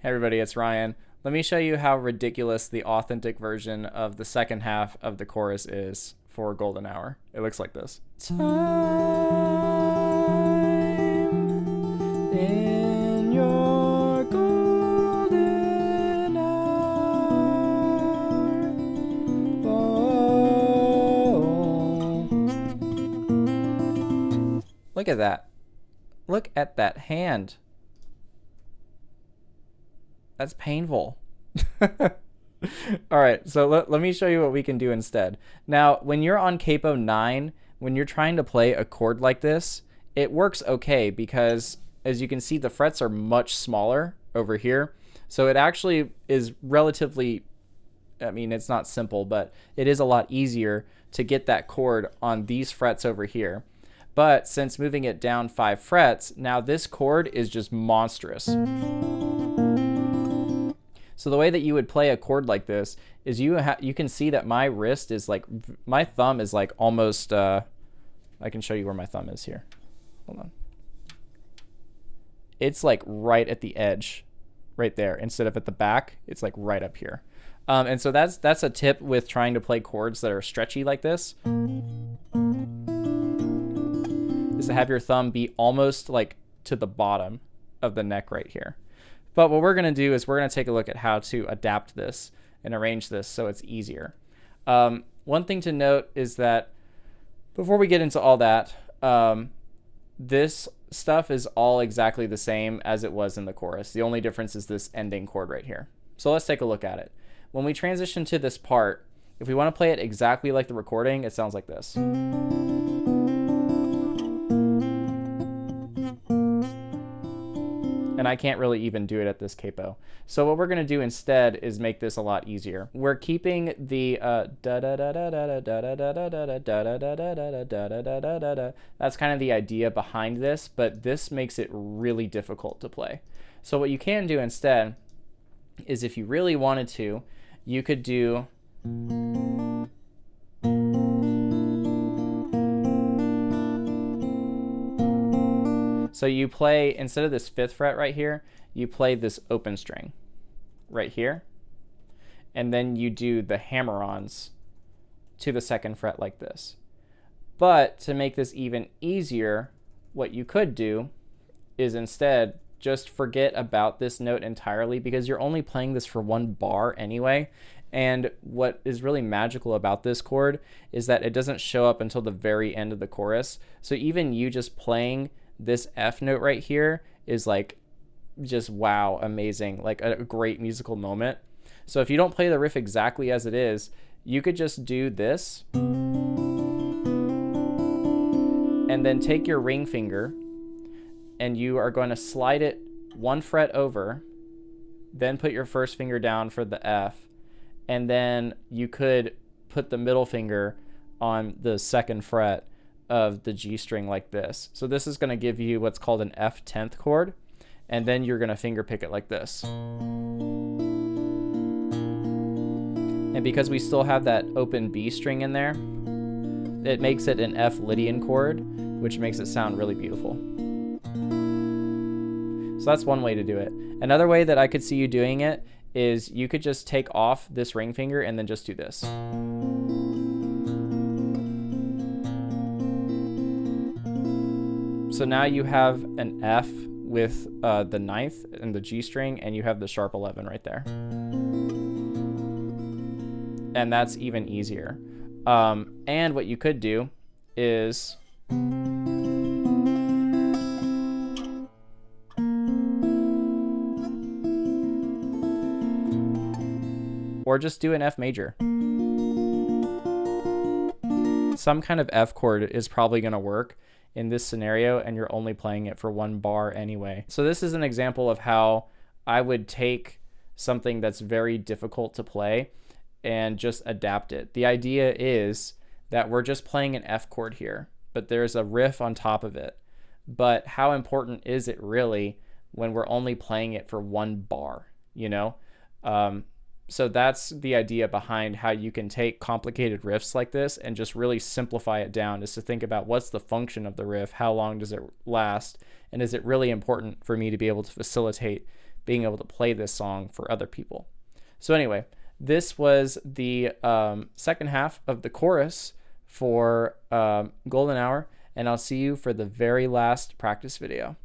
Hey everybody, it's Ryan. Let me show you how ridiculous the authentic version of the second half of the chorus is for Golden Hour. It looks like this. Time in your golden hour. Oh. Look at that. Look at that hand. That's painful. All right, so let me show you what we can do instead. Now, when you're on capo 9, when you're trying to play a chord like this, it works okay because, as you can see, the frets are much smaller over here. So it actually is relatively, I mean, it's not simple, but it is a lot easier to get that chord on these frets over here. But since moving it down 5 frets, now this chord is just monstrous. So the way that you would play a chord like this is you can see that my wrist is like, my thumb is like almost, I can show you where my thumb is here. Hold on. It's like right at the edge, right there. Instead of at the back, it's like right up here. And so that's a tip with trying to play chords that are stretchy like this, is to have your thumb be almost like to the bottom of the neck right here. But what we're going to do is we're going to take a look at how to adapt this and arrange this so it's easier. One thing to note is that before we get into all that, this stuff is all exactly the same as it was in the chorus. The only difference is this ending chord right here. So let's take a look at it. When we transition to this part, if we want to play it exactly like the recording, it sounds like this. And I can't really even do it at this capo. So what we're going to do instead is make this a lot easier. We're keeping the that's kind of the idea behind this, but this makes it really difficult to play. So what you can do instead is, if you really wanted to, you could do so you play, instead of this 5th fret right here, you play this open string right here. And then you do the hammer-ons to the 2nd fret like this. But to make this even easier, what you could do is instead just forget about this note entirely, because you're only playing this for 1 bar anyway. And what is really magical about this chord is that it doesn't show up until the very end of the chorus. So even you just playing this F note right here is like just wow, amazing, like a great musical moment. So if you don't play the riff exactly as it is, you could just do this and then take your ring finger and you are going to slide it 1 fret over, then put your first finger down for the F, and then you could put the middle finger on the 2nd fret of the G string like this. So this is going to give you what's called an F 10th chord, and then you're going to finger pick it like this. And because we still have that open B string in there, it makes it an F Lydian chord, which makes it sound really beautiful. So that's one way to do it. Another way that I could see you doing it is you could just take off this ring finger and then just do this. So now you have an F with the 9th and the G string, and you have the sharp 11 right there. And that's even easier. And what you could do is or just do an F major. Some kind of F chord is probably going to work in this scenario, and you're only playing it for 1 bar anyway. So this is an example of how I would take something that's very difficult to play and just adapt it. The idea is that we're just playing an F chord here, but there's a riff on top of it. But how important is it really when we're only playing it for 1 bar, you know? So that's the idea behind how you can take complicated riffs like this and just really simplify it down, is to think about what's the function of the riff, how long does it last, and is it really important for me to be able to facilitate being able to play this song for other people. So anyway, this was the second half of the chorus for Golden Hour, and I'll see you for the very last practice video.